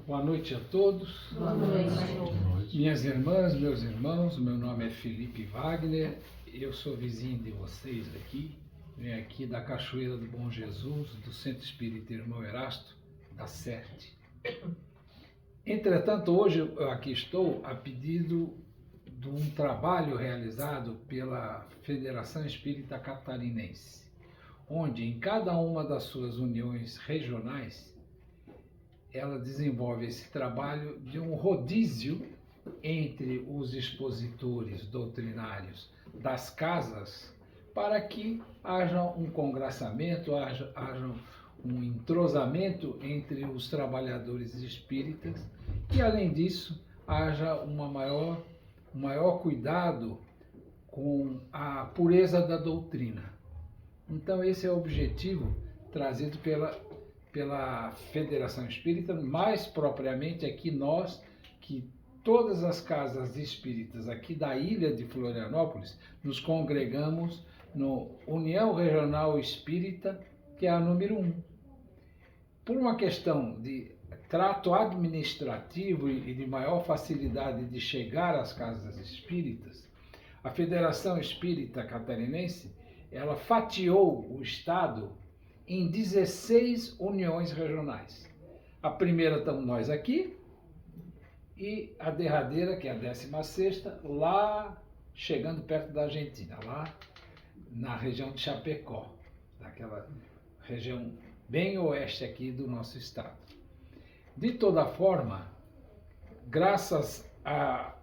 Boa noite a todos. Boa noite. Minhas irmãs, meus irmãos, meu nome é Felipe Wagner, eu sou vizinho de vocês aqui, venho aqui da Cachoeira do Bom Jesus, do Centro Espírita Irmão Erasto, da Serte. Entretanto, hoje eu aqui estou a pedido de um trabalho realizado pela Federação Espírita Catarinense, onde em cada uma das suas uniões regionais, ela desenvolve esse trabalho de um rodízio entre os expositores doutrinários das casas, para que haja um congraçamento, haja um entrosamento entre os trabalhadores espíritas e, além disso, haja um maior cuidado com a pureza da doutrina. Então, esse é o objetivo trazido pela Federação Espírita, mais propriamente aqui nós, que todas as casas espíritas aqui da ilha de Florianópolis, nos congregamos no União Regional Espírita, que é a número 1. Por uma questão de trato administrativo e de maior facilidade de chegar às casas espíritas, a Federação Espírita Catarinense, ela fatiou o Estado em 16 uniões regionais. A primeira estamos nós aqui, e a derradeira, que é a 16ª, lá chegando perto da Argentina, lá na região de Chapecó, daquela região bem oeste aqui do nosso estado. De toda forma, graças à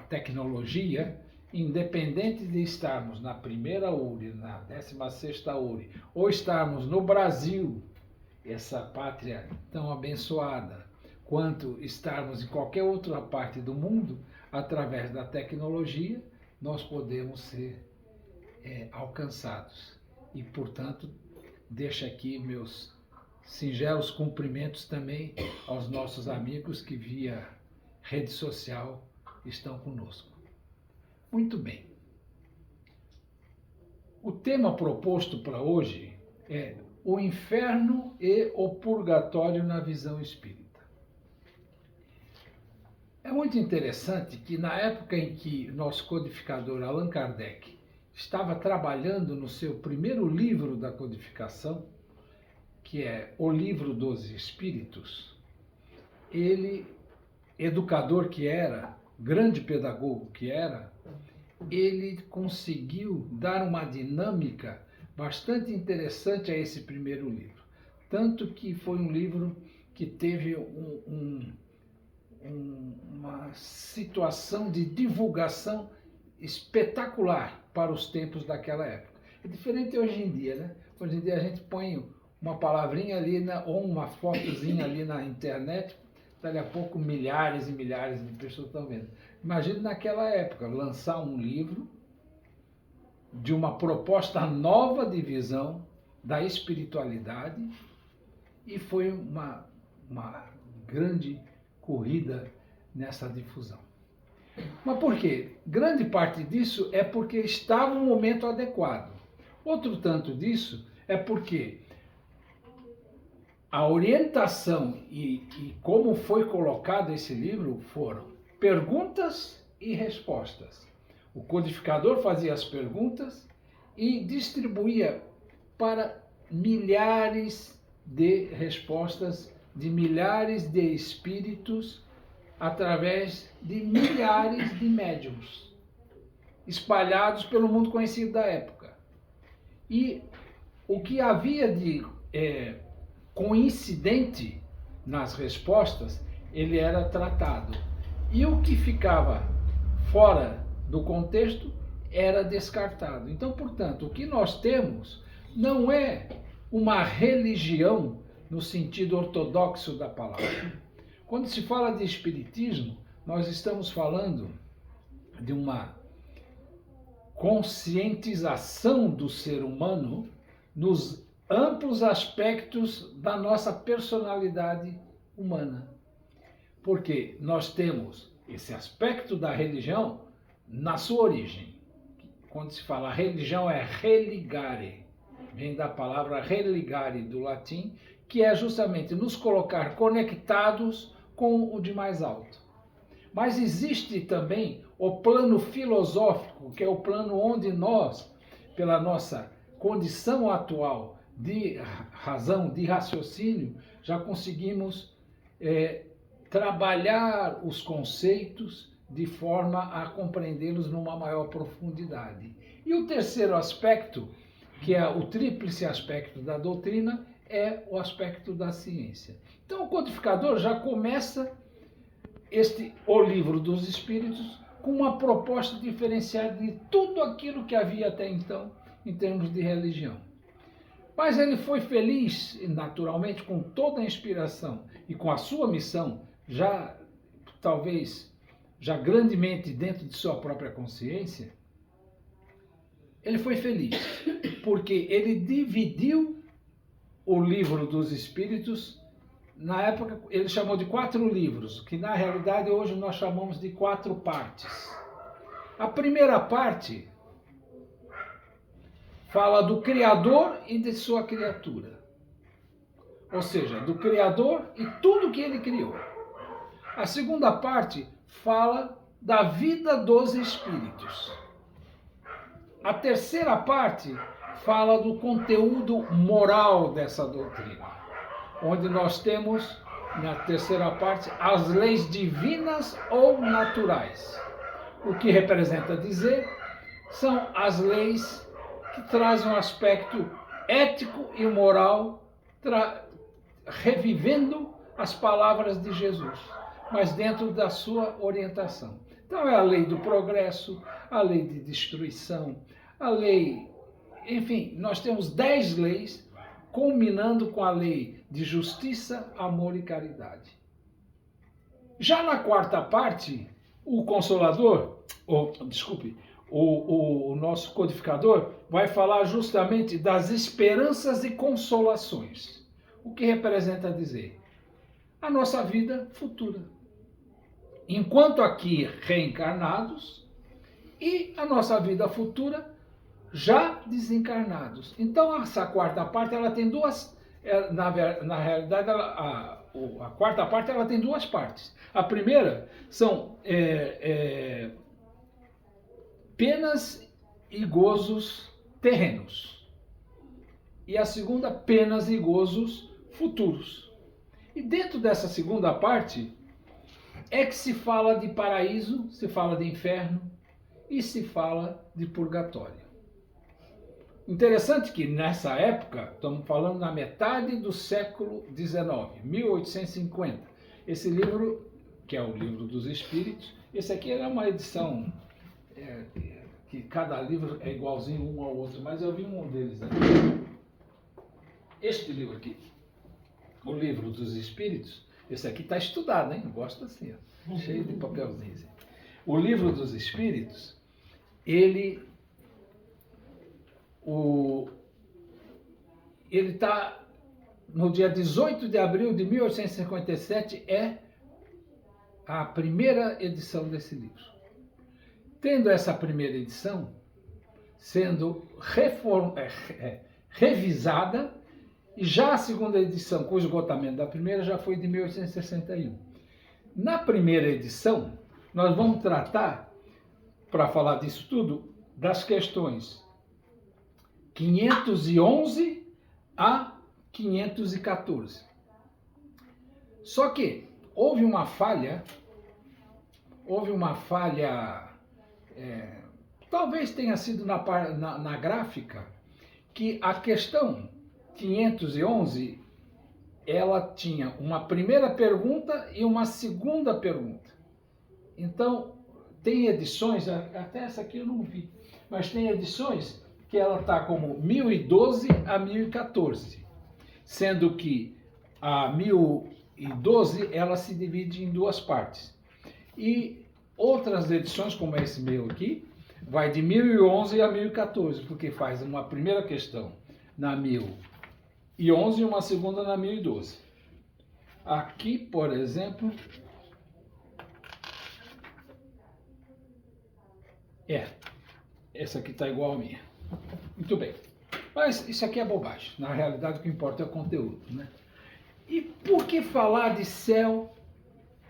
tecnologia, independente de estarmos na primeira URI, na 16ª URI, ou estarmos no Brasil, essa pátria tão abençoada, quanto estarmos em qualquer outra parte do mundo, através da tecnologia, nós podemos ser alcançados. E, portanto, deixo aqui meus singelos cumprimentos também aos nossos amigos que via rede social estão conosco. Muito bem. O tema proposto para hoje é o inferno e o purgatório na visão espírita. É muito interessante que na época em que nosso codificador Allan Kardec estava trabalhando no seu primeiro livro da codificação, que é O Livro dos Espíritos, ele, educador que era, grande pedagogo que era, ele conseguiu dar uma dinâmica bastante interessante a esse primeiro livro. Tanto que foi um livro que teve uma situação de divulgação espetacular para os tempos daquela época. É diferente hoje em dia, né? Hoje em dia a gente põe uma palavrinha ali, ou uma fotozinha ali na internet, dali a pouco milhares e milhares de pessoas estão vendo. Imagine naquela época, lançar um livro de uma proposta nova de visão da espiritualidade, e foi uma grande corrida nessa difusão. Mas por quê? Grande parte disso é porque estava no momento adequado. Outro tanto disso é porque a orientação e como foi colocado esse livro foram perguntas e respostas. O codificador fazia as perguntas e distribuía para milhares de respostas de milhares de espíritos através de milhares de médiuns espalhados pelo mundo conhecido da época. E o que havia de coincidente nas respostas, ele era tratado. E o que ficava fora do contexto era descartado. Então, portanto, o que nós temos não é uma religião no sentido ortodoxo da palavra. Quando se fala de espiritismo, nós estamos falando de uma conscientização do ser humano nos amplos aspectos da nossa personalidade humana. Porque nós temos esse aspecto da religião na sua origem. Quando se fala religião é religare, vem da palavra religare do latim, que é justamente nos colocar conectados com o de mais alto. Mas existe também o plano filosófico, que é o plano onde nós, pela nossa condição atual de razão, de raciocínio, já conseguimos trabalhar os conceitos de forma a compreendê-los numa maior profundidade. E o terceiro aspecto, que é o tríplice aspecto da doutrina, é o aspecto da ciência. Então o codificador já começa o livro dos Espíritos com uma proposta diferenciada de tudo aquilo que havia até então em termos de religião. Mas ele foi feliz, naturalmente, com toda a inspiração e com a sua missão, já talvez já grandemente dentro de sua própria consciência. Ele foi feliz porque ele dividiu o livro dos Espíritos. Na época ele chamou de 4 livros, que na realidade hoje nós chamamos de 4 partes. A primeira parte fala do Criador e de sua criatura. Ou seja, do Criador e tudo que ele criou. A segunda parte fala da vida dos espíritos. A terceira parte fala do conteúdo moral dessa doutrina, onde nós temos, na terceira parte, as leis divinas ou naturais. O que representa dizer são as leis que trazem um aspecto ético e moral, revivendo as palavras de Jesus, mas dentro da sua orientação. Então é a lei do progresso, a lei de destruição, a lei... Enfim, nós temos 10 leis, culminando com a lei de justiça, amor e caridade. Já na quarta parte, o Consolador, o nosso codificador, vai falar justamente das esperanças e consolações. O que representa dizer? A nossa vida futura. Enquanto aqui reencarnados, e a nossa vida futura já desencarnados. Então, essa quarta parte, ela tem duas... Na realidade, a quarta parte, ela tem 2 partes. A primeira são penas e gozos terrenos. E a segunda, penas e gozos futuros. E dentro dessa segunda parte, é que se fala de paraíso, se fala de inferno e se fala de purgatório. Interessante que nessa época, estamos falando na metade do século XIX, 1850. Esse livro, que é o Livro dos Espíritos, esse aqui é uma edição que cada livro é igualzinho um ao outro, mas eu vi um deles aqui. Este livro aqui, o Livro dos Espíritos, esse aqui está estudado, hein? Eu gosto assim, ó, cheio de papelzinhos. O Livro dos Espíritos, ele está no dia 18 de abril de 1857, é a primeira edição desse livro. Tendo essa primeira edição, sendo revisada, e já a segunda edição, com o esgotamento da primeira, já foi de 1861. Na primeira edição, nós vamos tratar, para falar disso tudo, das questões 511 a 514. Só que houve uma falha, talvez tenha sido na gráfica, que a questão 511, ela tinha uma primeira pergunta e uma segunda pergunta. Então, tem edições, até essa aqui eu não vi, mas tem edições que ela está como 1012 a 1014, sendo que a 1012 ela se divide em 2 partes. E outras edições, como esse meu aqui, vai de 1011 a 1014, porque faz uma primeira questão na 1011 e uma segunda na 1012. Aqui, por exemplo, essa aqui está igual a minha. Muito bem. Mas isso aqui é bobagem. Na realidade, o que importa é o conteúdo, né? E por que falar de céu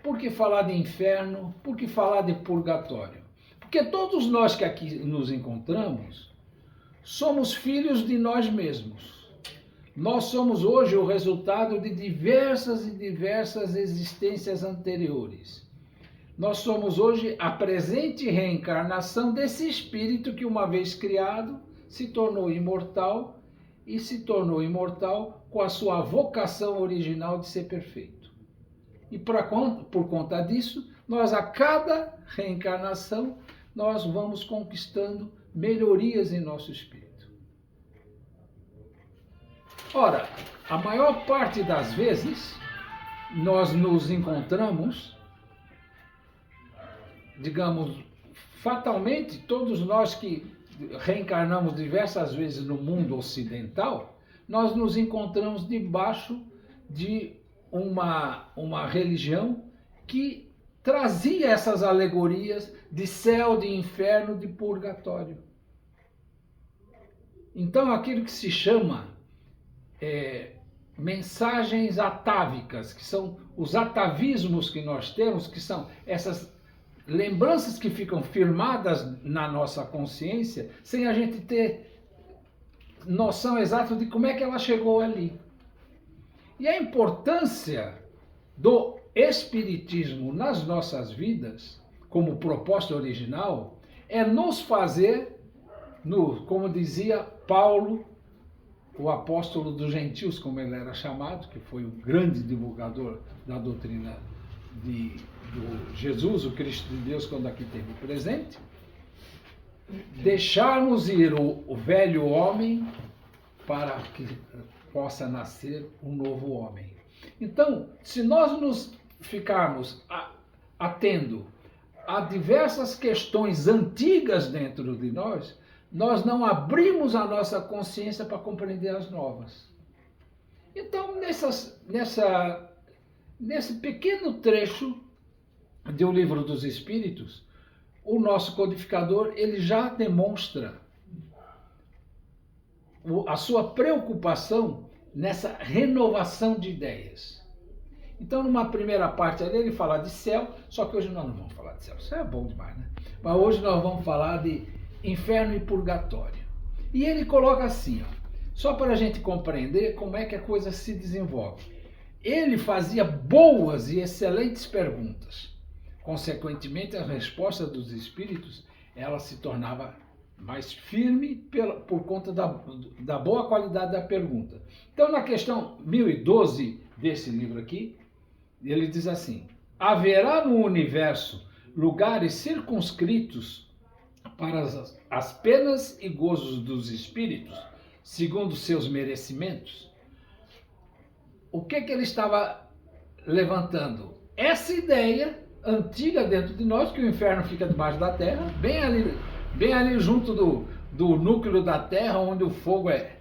Por que falar de inferno? Por que falar de purgatório? Porque todos nós que aqui nos encontramos somos filhos de nós mesmos. Nós somos hoje o resultado de diversas e diversas existências anteriores. Nós somos hoje a presente reencarnação desse espírito que, uma vez criado, se tornou imortal e se tornou imortal com a sua vocação original de ser perfeito. E por conta disso, nós a cada reencarnação, nós vamos conquistando melhorias em nosso espírito. Ora, a maior parte das vezes, nós nos encontramos, digamos, fatalmente, todos nós que reencarnamos diversas vezes no mundo ocidental, nós nos encontramos debaixo de uma religião que trazia essas alegorias de céu, de inferno, de purgatório. Então, aquilo que se chama mensagens atávicas, que são os atavismos que nós temos, que são essas lembranças que ficam firmadas na nossa consciência, sem a gente ter noção exata de como é que ela chegou ali. E a importância do espiritismo nas nossas vidas, como proposta original, é nos fazer, como dizia Paulo, o apóstolo dos gentios, como ele era chamado, que foi o grande divulgador da doutrina do Jesus, o Cristo de Deus, quando aqui esteve presente, deixarmos ir o velho homem para que possa nascer um novo homem. Então, se nós nos ficarmos atendo a diversas questões antigas dentro de nós, nós não abrimos a nossa consciência para compreender as novas. Então, nesse pequeno trecho do Livro dos Espíritos, o nosso codificador ele já demonstra a sua preocupação nessa renovação de ideias. Então, numa primeira parte ali, ele fala de céu, só que hoje nós não vamos falar de céu. Isso é bom demais, né? Mas hoje nós vamos falar de inferno e purgatório. E ele coloca assim, só para a gente compreender como é que a coisa se desenvolve. Ele fazia boas e excelentes perguntas. Consequentemente, a resposta dos espíritos ela se tornava mais firme por conta da boa qualidade da pergunta. Então, na questão 1012 desse livro aqui, ele diz assim: haverá no universo lugares circunscritos para as penas e gozos dos espíritos, segundo seus merecimentos? O que ele estava levantando? Essa ideia antiga dentro de nós, que o inferno fica debaixo da terra, bem ali junto do núcleo da terra, onde o fogo é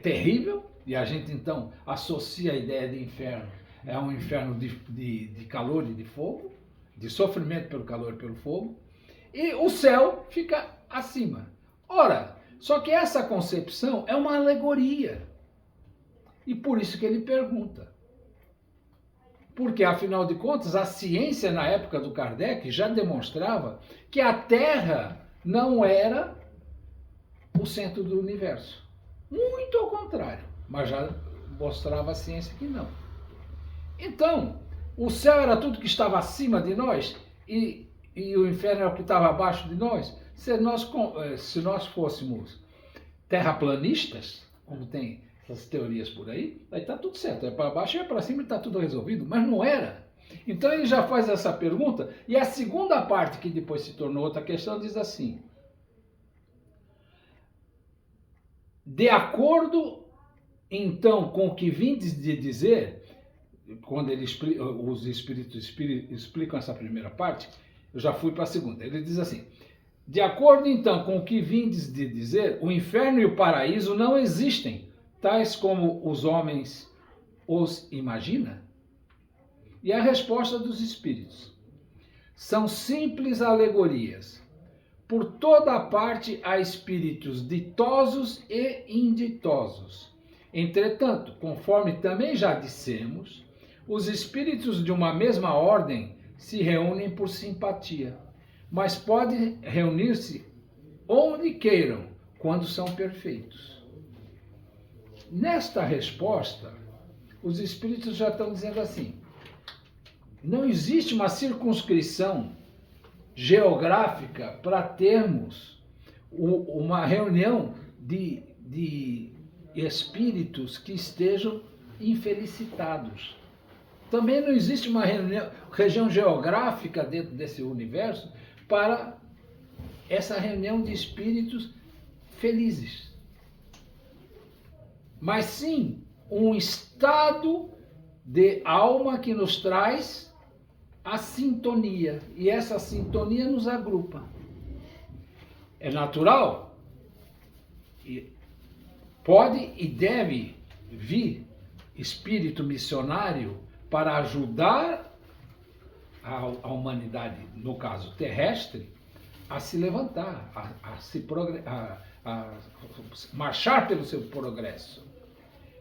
terrível, e a gente então associa a ideia de inferno, é um inferno de calor e de fogo, de sofrimento pelo calor e pelo fogo, e o céu fica acima. Ora, só que essa concepção é uma alegoria, e por isso que ele pergunta. Porque, afinal de contas, a ciência na época do Kardec já demonstrava que a Terra não era o centro do universo. Muito ao contrário, mas já mostrava a ciência que não. Então, o céu era tudo que estava acima de nós e o inferno era o que estava abaixo de nós. Se nós fôssemos terraplanistas, como tem essas teorias por aí está tudo certo, é para baixo e é para cima e está tudo resolvido, mas não era. Então ele já faz essa pergunta, e a segunda parte, que depois se tornou outra questão, diz assim: de acordo então com o que vindes de dizer, quando os espíritos explicam essa primeira parte, eu já fui para a segunda. Ele diz assim: de acordo então com o que vindes de dizer, o inferno e o paraíso não existem, tais como os homens os imaginam? E a resposta dos espíritos: são simples alegorias. Por toda parte há espíritos ditosos e inditosos. Entretanto, conforme também já dissemos, Os espíritos de uma mesma ordem se reúnem por simpatia, mas podem reunir-se onde queiram, quando são perfeitos. Nesta resposta, os espíritos já estão dizendo assim: não existe uma circunscrição geográfica para termos uma reunião de espíritos que estejam infelicitados. Também não existe uma região geográfica dentro desse universo para essa reunião de espíritos felizes. Mas sim um estado de alma que nos traz a sintonia. E essa sintonia nos agrupa. É natural? Pode e deve vir espírito missionário para ajudar a humanidade, no caso terrestre, a se levantar, a marchar pelo seu progresso.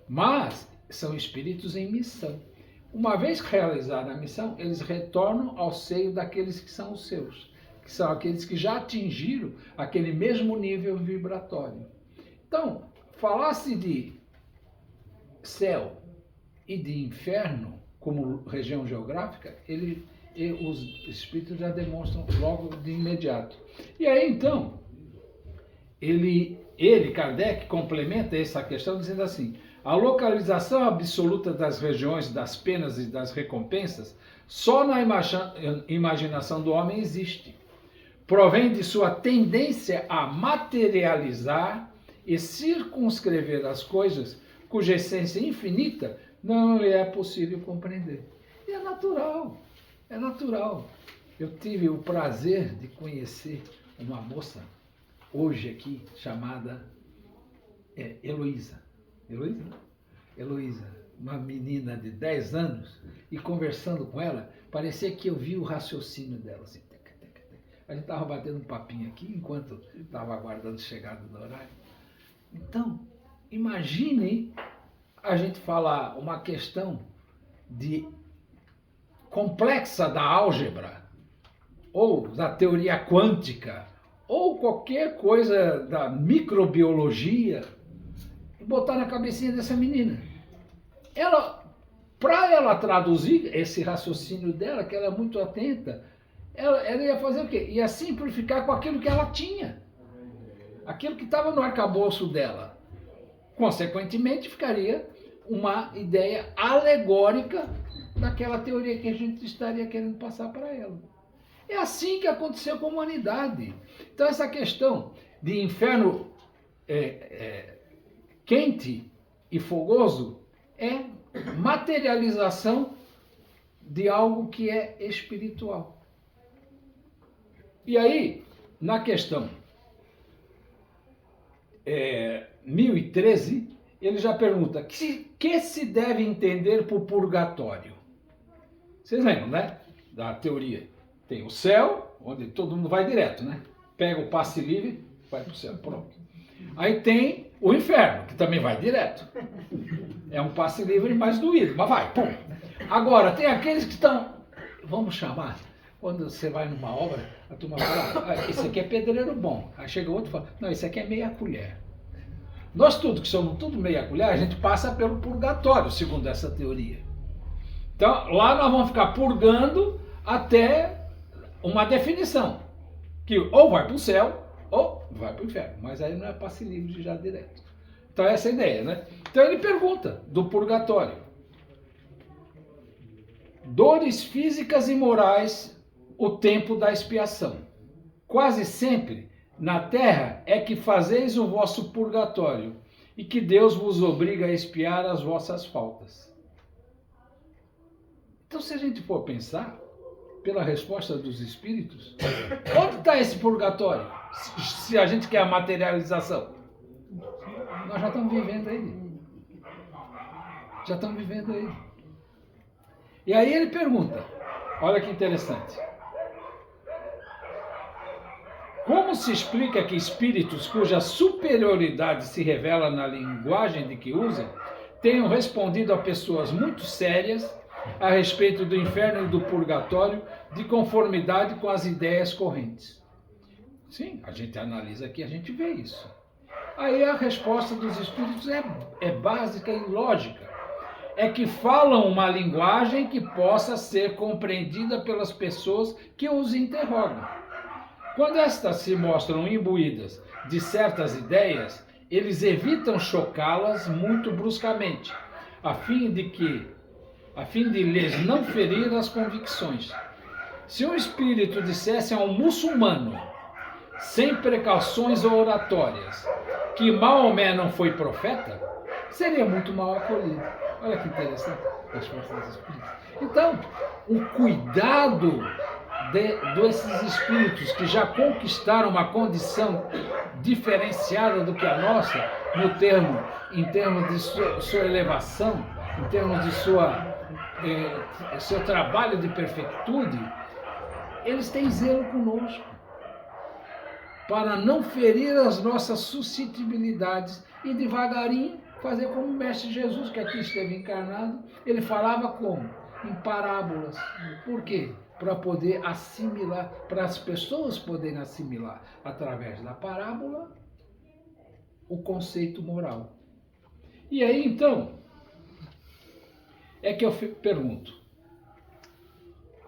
Mas são espíritos em missão. Uma vez realizada a missão, eles retornam ao seio daqueles que são os seus, que são aqueles que já atingiram aquele mesmo nível vibratório. Então, falar-se de céu e de inferno como região geográfica, os espíritos já demonstram logo de imediato. E aí, então, Kardec, complementa essa questão dizendo assim: a localização absoluta das regiões das penas e das recompensas só na imaginação do homem existe. Provém de sua tendência a materializar e circunscrever as coisas cuja essência infinita não lhe é possível compreender. E é natural, é natural. Eu tive o prazer de conhecer uma moça, hoje aqui, chamada Heloísa. Heloísa, uma menina de 10 anos, e conversando com ela, parecia que eu vi o raciocínio dela. Assim, a gente estava batendo um papinho aqui, enquanto estava aguardando a chegada do horário. Então, imaginem a gente falar uma questão complexa da álgebra, ou da teoria quântica, ou qualquer coisa da microbiologia, e botar na cabecinha dessa menina. Para ela traduzir esse raciocínio dela, que ela é muito atenta, ela ia fazer o quê? Ia simplificar com aquilo que ela tinha. Aquilo que estava no arcabouço dela. Consequentemente, ficaria uma ideia alegórica daquela teoria que a gente estaria querendo passar para ela. É assim que aconteceu com a humanidade. Então, essa questão de inferno quente e fogoso é materialização de algo que é espiritual. E aí, na questão 1013, ele já pergunta: que se deve entender por purgatório? Vocês lembram, né? Da teoria. Tem o céu, onde todo mundo vai direto, né? Pega o passe livre, vai para o céu, pronto. Aí tem o inferno, que também vai direto. É um passe livre mais doído, mas vai, pum. Agora, tem aqueles que estão, vamos chamar, quando você vai numa obra, a turma fala: esse aqui é pedreiro bom. Aí chega outro e fala: não, esse aqui é meia colher. Nós que somos tudo meia colher, a gente passa pelo purgatório, segundo essa teoria. Então, lá nós vamos ficar purgando até uma definição, que ou vai para o céu ou vai para o inferno, mas aí não é passe livre já direto. Então essa é a ideia, né? Então ele pergunta do purgatório: dores físicas e morais, o tempo da expiação. Quase sempre na terra é que fazeis o vosso purgatório e que Deus vos obriga a expiar as vossas faltas. Então, se a gente for pensar, pela resposta dos espíritos, onde está esse purgatório? Se a gente quer a materialização. Nós já estamos vivendo ele. Já estamos vivendo ele. E aí ele pergunta, olha que interessante: como se explica que espíritos cuja superioridade se revela na linguagem de que usam tenham respondido a pessoas muito sérias a respeito do inferno e do purgatório de conformidade com as ideias correntes. Sim, a gente analisa aqui, a gente vê isso. Aí a resposta dos espíritos é básica e lógica. É que falam uma linguagem que possa ser compreendida pelas pessoas que os interrogam. Quando estas se mostram imbuídas de certas ideias, eles evitam chocá-las muito bruscamente, a fim de lhes não ferir as convicções. Se um espírito dissesse a um muçulmano, sem precauções oratórias, que Maomé não foi profeta, seria muito mal acolhido. Olha que interessante a resposta dos espíritos. Então, o cuidado desses espíritos que já conquistaram uma condição diferenciada do que a nossa, em termos de sua elevação, em termos de seu trabalho de perfeitude, eles têm zelo conosco, para não ferir as nossas suscetibilidades e devagarinho fazer como o Mestre Jesus, que aqui esteve encarnado, ele falava como? Em parábolas. Por quê? Para poder assimilar, para as pessoas poderem assimilar, através da parábola, o conceito moral. E aí, então, é que eu pergunto.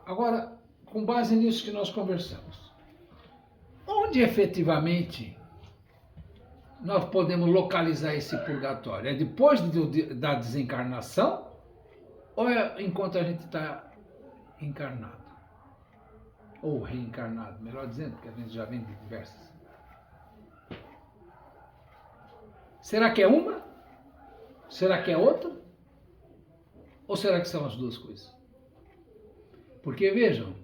Agora, com base nisso que nós conversamos, onde efetivamente nós podemos localizar esse purgatório? É depois da desencarnação ou é enquanto a gente está encarnado? Ou reencarnado, melhor dizendo, porque a gente já vem de diversas. Será que é uma? Será que é outra? Ou será que são as duas coisas? Porque, vejam,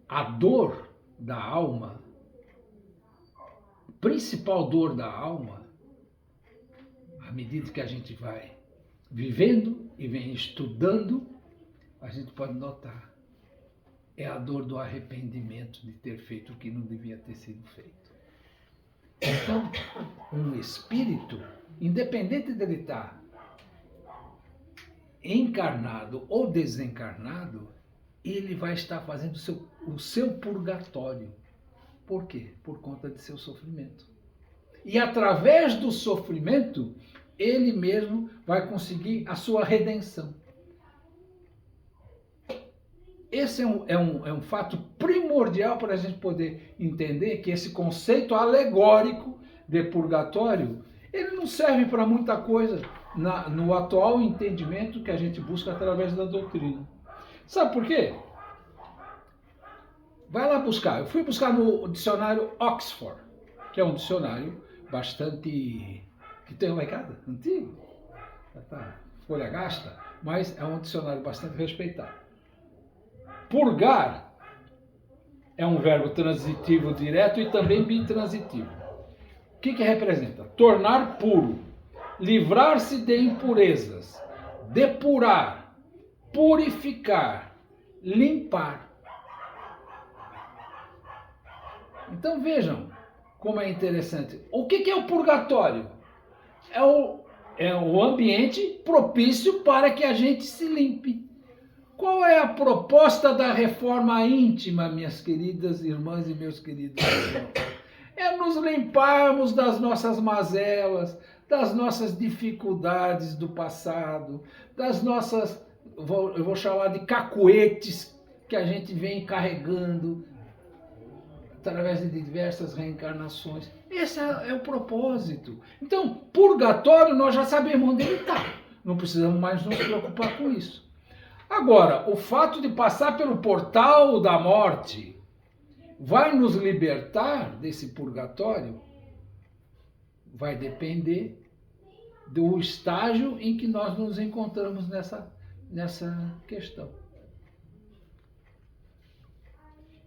a dor da alma, principal dor da alma, à medida que a gente vai vivendo e vem estudando, a gente pode notar, é a dor do arrependimento de ter feito o que não devia ter sido feito. Então, um espírito, independente dele estar encarnado ou desencarnado, ele vai estar fazendo o seu purgatório. Por quê? Por conta de seu sofrimento. E através do sofrimento, ele mesmo vai conseguir a sua redenção. Esse é um fato primordial para a gente poder entender que esse conceito alegórico de purgatório, ele não serve para muita coisa no atual entendimento que a gente busca através da doutrina. Sabe por quê? Vai lá buscar. Eu fui buscar no dicionário Oxford, que é um dicionário bastante... que tem um recado antigo. Tá, folha gasta, mas é um dicionário bastante respeitado. Purgar é um verbo transitivo direto e também bitransitivo. O que representa? Tornar puro, livrar-se de impurezas, depurar, purificar, limpar. Então vejam como é interessante. O que é o purgatório? É o ambiente propício para que a gente se limpe. Qual é a proposta da reforma íntima, minhas queridas irmãs e meus queridos irmãos? É nos limparmos das nossas mazelas, das nossas dificuldades do passado, das nossas, eu vou chamar de cacuetes que a gente vem carregando através de diversas reencarnações. Esse é o propósito. Então, purgatório, nós já sabemos onde ele está. Não precisamos mais nos preocupar com isso. Agora, o fato de passar pelo portal da morte vai nos libertar desse purgatório? Vai depender do estágio em que nós nos encontramos nessa questão.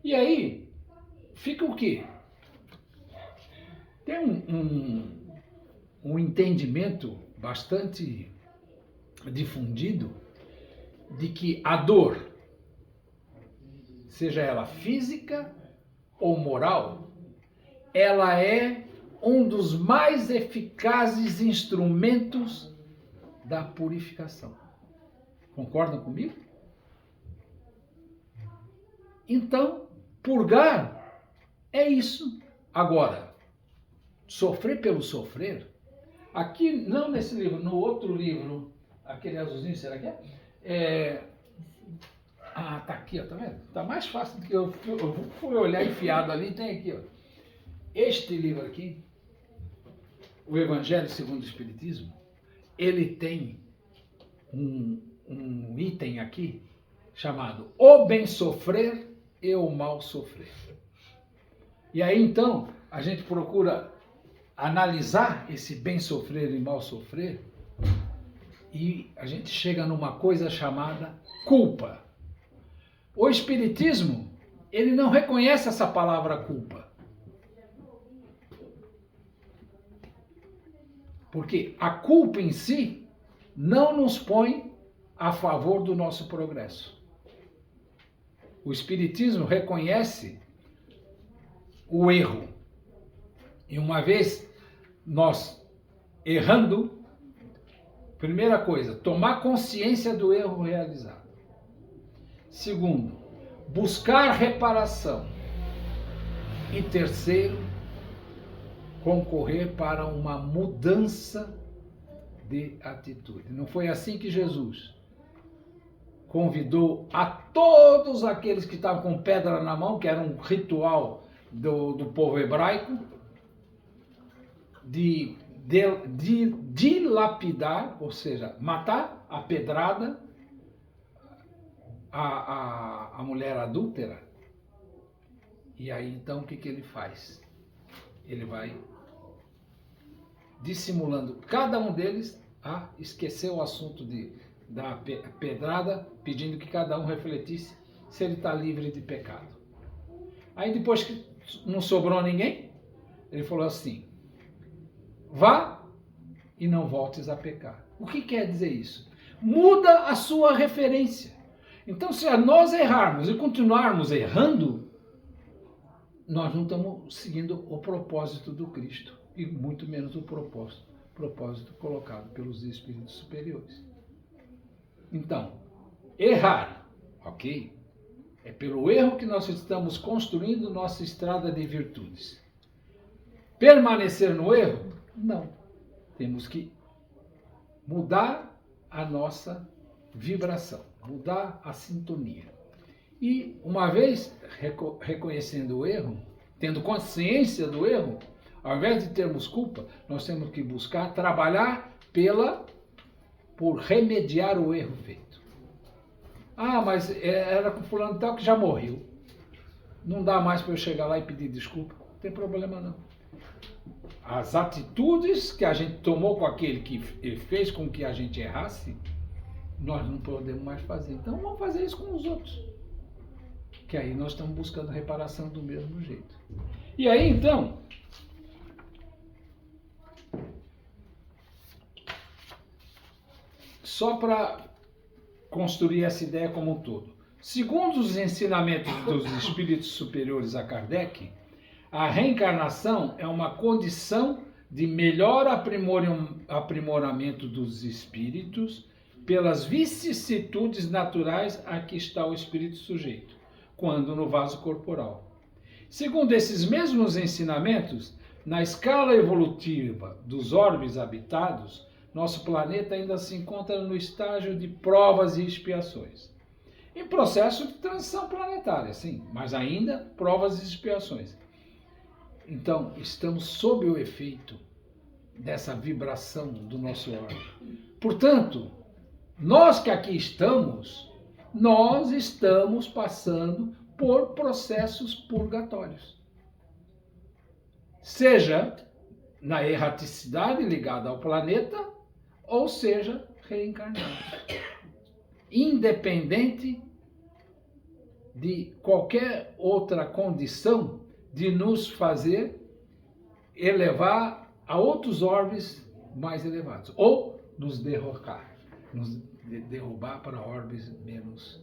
E aí, fica o quê? Tem um entendimento bastante difundido de que a dor, seja ela física ou moral, ela é um dos mais eficazes instrumentos da purificação. Concordam comigo? Então, purgar é isso. Agora, sofrer pelo sofrer, aqui, não nesse livro, no outro livro, aquele azulzinho, será que é? Tá aqui, ó, tá vendo? Tá mais fácil do que eu fui olhar enfiado ali, tem aqui, ó. Este livro aqui, o Evangelho segundo o Espiritismo, ele tem um item aqui chamado O Bem Sofrer e o Mal Sofrer. E aí, então, a gente procura analisar esse bem sofrer e mal sofrer e a gente chega numa coisa chamada culpa. O Espiritismo, ele não reconhece essa palavra culpa. Porque a culpa em si não nos põe a favor do nosso progresso. O Espiritismo reconhece o erro. E uma vez nós errando, primeira coisa, tomar consciência do erro realizado. Segundo, buscar reparação. E terceiro, concorrer para uma mudança de atitude. Não foi assim que Jesus convidou a todos aqueles que estavam com pedra na mão, que era um ritual do povo hebraico, de dilapidar, ou seja, matar a pedrada a mulher adúltera. E aí então o que ele faz? Ele vai dissimulando cada um deles a esquecer o assunto da pedrada, pedindo que cada um refletisse se ele está livre de pecado. Aí depois que não sobrou ninguém, ele falou assim: vá e não voltes a pecar. O que quer dizer isso? Muda a sua referência. Então, se nós errarmos e continuarmos errando, nós não estamos seguindo o propósito do Cristo, e muito menos o propósito colocado pelos espíritos superiores. Então, errar, ok? É pelo erro que nós estamos construindo nossa estrada de virtudes. Permanecer no erro? Não. Temos que mudar a nossa vibração, mudar a sintonia. E, uma vez reconhecendo o erro, tendo consciência do erro, ao invés de termos culpa, nós temos que buscar trabalhar por remediar o erro feito. Mas era com fulano tal que já morreu. Não dá mais para eu chegar lá e pedir desculpa. Não tem problema não. As atitudes que a gente tomou com aquele que fez com que a gente errasse, nós não podemos mais fazer. Então vamos fazer isso com os outros. Que aí nós estamos buscando reparação do mesmo jeito. E aí então, só para construir essa ideia como um todo. Segundo os ensinamentos dos espíritos superiores a Kardec, a reencarnação é uma condição de melhor aprimoramento dos espíritos pelas vicissitudes naturais a que está o espírito sujeito, quando no vaso corporal. Segundo esses mesmos ensinamentos, na escala evolutiva dos orbes habitados, nosso planeta ainda se encontra no estágio de provas e expiações. Em processo de transição planetária, sim, mas ainda provas e expiações. Então, estamos sob o efeito dessa vibração do nosso orbe. Portanto, nós que aqui estamos, nós estamos passando por processos purgatórios. Seja na erraticidade ligada ao planeta, ou seja, reencarnado. Independente de qualquer outra condição de nos fazer elevar a outros orbes mais elevados, ou nos derrocar, nos derrubar para orbes menos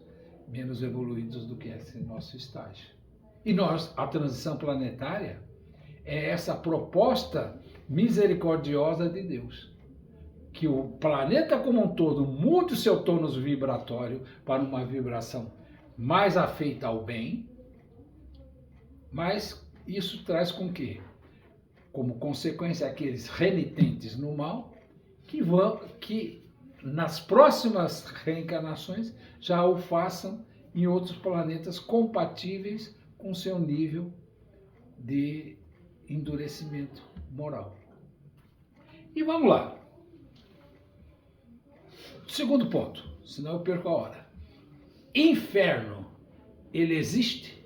evoluídos do que esse nosso estágio. E a transição planetária é essa proposta misericordiosa de Deus, que o planeta como um todo mude o seu tônus vibratório para uma vibração mais afeita ao bem, mas isso traz com que, como consequência, aqueles renitentes no mal, que nas próximas reencarnações já o façam em outros planetas compatíveis com seu nível de endurecimento moral. E vamos lá. Segundo ponto, senão eu perco a hora. Inferno, ele existe?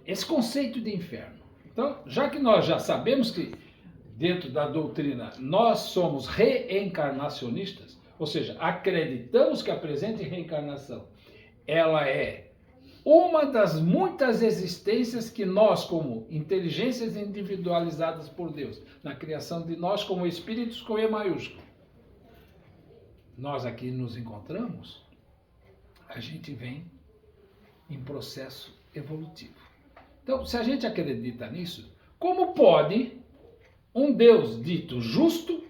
Esse conceito de inferno. Então, já que nós já sabemos que dentro da doutrina nós somos reencarnacionistas, ou seja, acreditamos que a presente reencarnação ela é uma das muitas existências que nós, como inteligências individualizadas por Deus, na criação de nós como espíritos com E maiúsculo, nós aqui nos encontramos, a gente vem em processo evolutivo. Então, se a gente acredita nisso, como pode um Deus dito justo,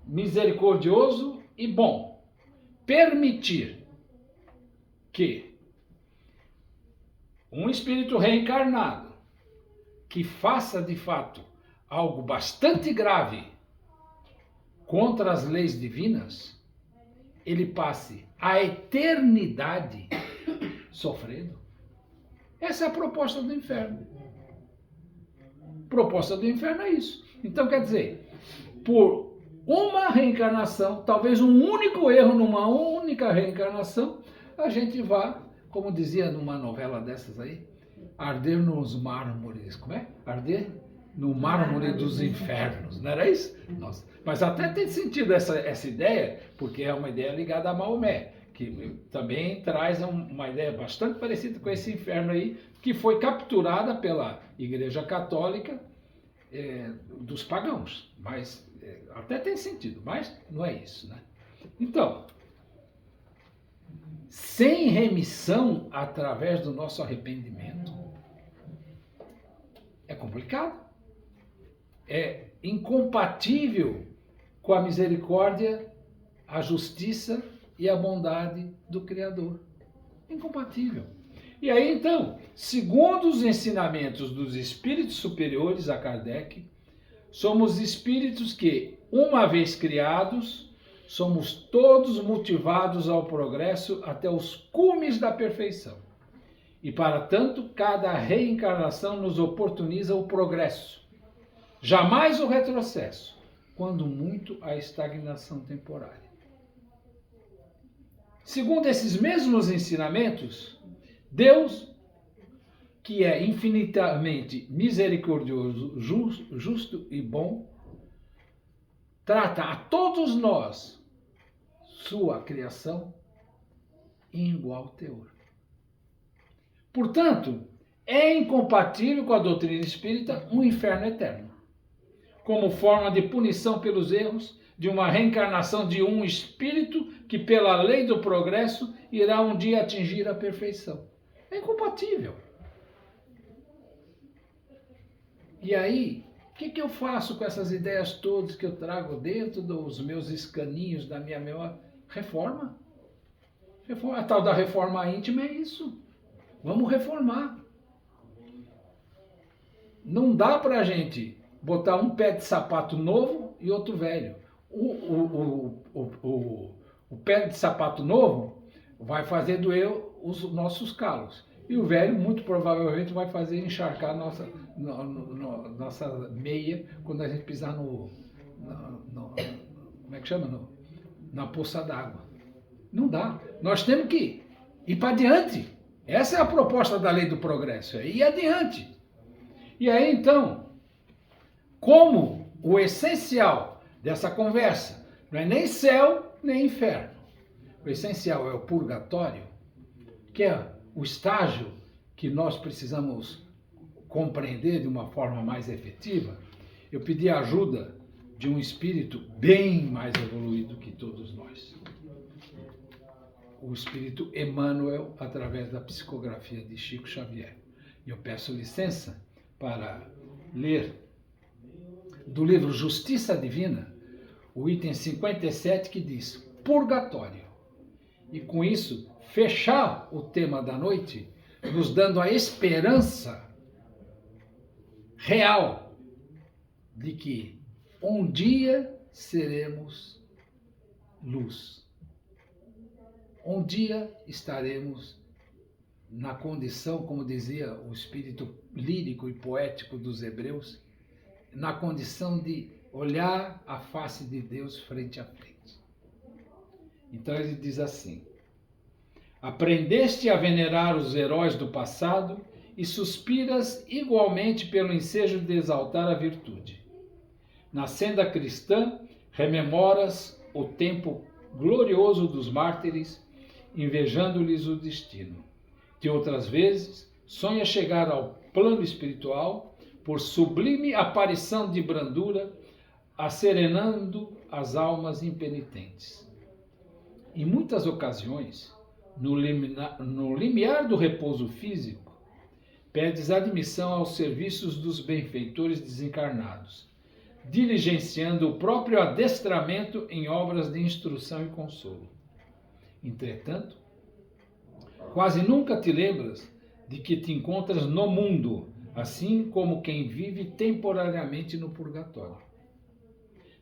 misericordioso e bom permitir que um espírito reencarnado que faça de fato algo bastante grave contra as leis divinas, ele passe a eternidade sofrendo? Essa é a proposta do inferno. A proposta do inferno é isso. Então, quer dizer, por uma reencarnação, talvez um único erro numa única reencarnação, a gente vá, como dizia numa novela dessas aí, arder nos mármores. Como é? Arder no mármore dos infernos. Não era isso? Nossa. Mas até tem sentido essa ideia, porque é uma ideia ligada a Maomé, que também traz uma ideia bastante parecida com esse inferno aí, que foi capturada pela Igreja Católica dos pagãos. Mas até tem sentido, mas não é isso, né? Então, sem remissão através do nosso arrependimento, é complicado. É incompatível com a misericórdia, a justiça e a bondade do Criador. Incompatível. E aí, então, segundo os ensinamentos dos espíritos superiores a Kardec, somos espíritos que, uma vez criados, somos todos motivados ao progresso até os cumes da perfeição. E, para tanto, cada reencarnação nos oportuniza o progresso, jamais o retrocesso, quando muito a estagnação temporária. Segundo esses mesmos ensinamentos, Deus, que é infinitamente misericordioso, justo e bom, trata a todos nós, sua criação, em igual teor. Portanto, é incompatível com a doutrina espírita um inferno eterno, como forma de punição pelos erros de uma reencarnação de um espírito que, pela lei do progresso, irá um dia atingir a perfeição. É incompatível. E aí, o que eu faço com essas ideias todas que eu trago dentro dos meus escaninhos da minha memória? Reforma. A tal da reforma íntima é isso. Vamos reformar. Não dá para a gente botar um pé de sapato novo e outro velho. O pé de sapato novo vai fazer doer os nossos calos. E o velho, muito provavelmente, vai fazer encharcar nossa meia quando a gente pisar como é que chama? Na poça d'água. Não dá. Nós temos que ir para adiante. Essa é a proposta da lei do progresso, é ir adiante. E aí, então, como o essencial dessa conversa não é nem céu, nem inferno. O essencial é o purgatório, que é o estágio que nós precisamos compreender de uma forma mais efetiva. Eu pedi a ajuda de um espírito bem mais evoluído que todos nós. O espírito Emmanuel, através da psicografia de Chico Xavier. E eu peço licença para ler do livro Justiça Divina, o item 57, que diz purgatório. E com isso, fechar o tema da noite, nos dando a esperança real de que um dia seremos luz. Um dia estaremos na condição, como dizia o espírito lírico e poético dos hebreus, na condição de olhar a face de Deus frente a frente. Então ele diz assim: aprendeste a venerar os heróis do passado e suspiras igualmente pelo ensejo de exaltar a virtude. Na senda cristã, rememoras o tempo glorioso dos mártires, invejando-lhes o destino. De outras vezes, sonha chegar ao plano espiritual por sublime aparição de brandura, asserenando as almas impenitentes. Em muitas ocasiões, no limiar do repouso físico, pedes admissão aos serviços dos benfeitores desencarnados, diligenciando o próprio adestramento em obras de instrução e consolo. Entretanto, quase nunca te lembras de que te encontras no mundo, assim como quem vive temporariamente no purgatório.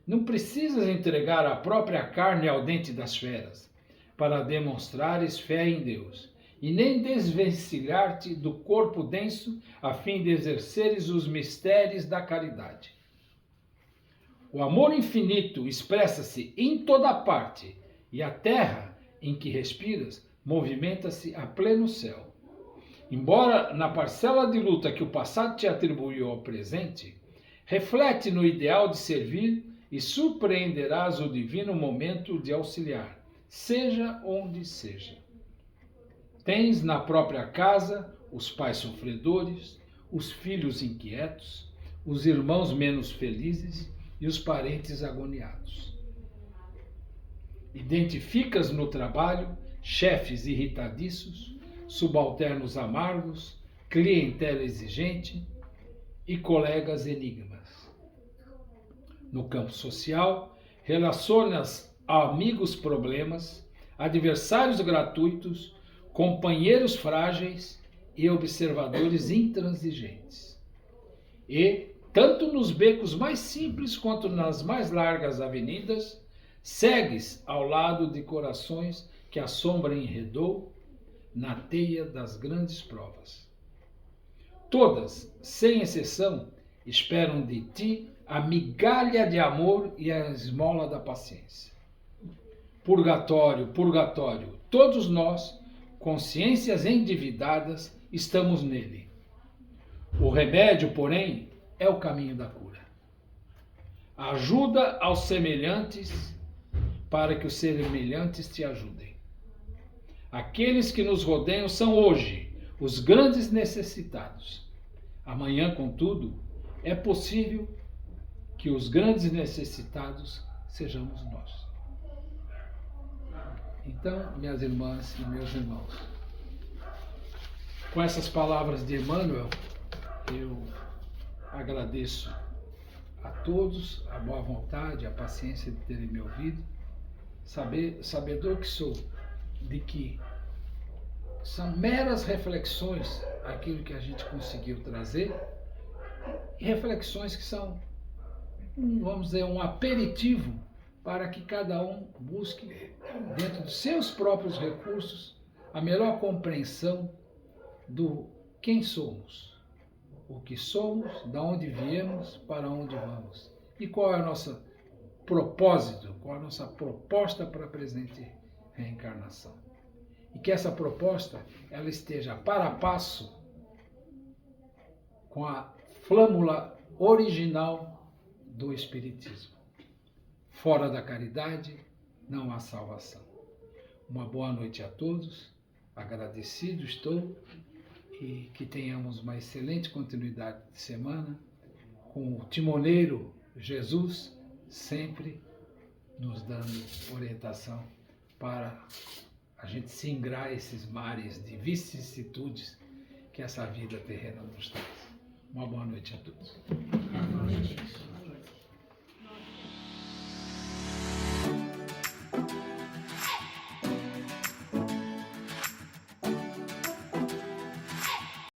Não precisas entregar a própria carne ao dente das feras para demonstrares fé em Deus, e nem desvencilhar-te do corpo denso a fim de exerceres os mistérios da caridade. O amor infinito expressa-se em toda parte, e a terra em que respiras movimenta-se a pleno céu. Embora na parcela de luta que o passado te atribuiu ao presente, reflete no ideal de servir e surpreenderás o divino momento de auxiliar, seja onde seja. Tens na própria casa os pais sofredores, os filhos inquietos, os irmãos menos felizes e os parentes agoniados. Identificas no trabalho chefes irritadiços, subalternos amargos, clientela exigente e colegas enigmas. No campo social, relacionas amigos problemas, adversários gratuitos, companheiros frágeis e observadores intransigentes. E, tanto nos becos mais simples quanto nas mais largas avenidas, segues ao lado de corações que a sombra enredou na teia das grandes provas. Todas, sem exceção, esperam de ti a migalha de amor e a esmola da paciência. Purgatório, purgatório, todos nós, consciências endividadas, estamos nele. O remédio, porém, é o caminho da cura. Ajuda aos semelhantes para que os semelhantes te ajudem. Aqueles que nos rodeiam são hoje os grandes necessitados. Amanhã, contudo, é possível que os grandes necessitados sejamos nós. Então, minhas irmãs e meus irmãos, com essas palavras de Emmanuel, eu agradeço a todos a boa vontade, a paciência de terem me ouvido, sabedor que sou de que são meras reflexões aquilo que a gente conseguiu trazer, e reflexões que são, vamos dizer, um aperitivo para que cada um busque, dentro dos seus próprios recursos, a melhor compreensão do quem somos, o que somos, de onde viemos, para onde vamos, e qual é o nosso propósito, qual é a nossa proposta para a presente reencarnação. E que essa proposta ela esteja para passo com a flâmula original do Espiritismo. Fora da caridade não há salvação. Uma boa noite a todos, agradecido estou, e que tenhamos uma excelente continuidade de semana, com o timoneiro Jesus sempre nos dando orientação para a gente singrar esses mares de vicissitudes que essa vida terrena nos traz. Uma boa noite a todos. Boa noite.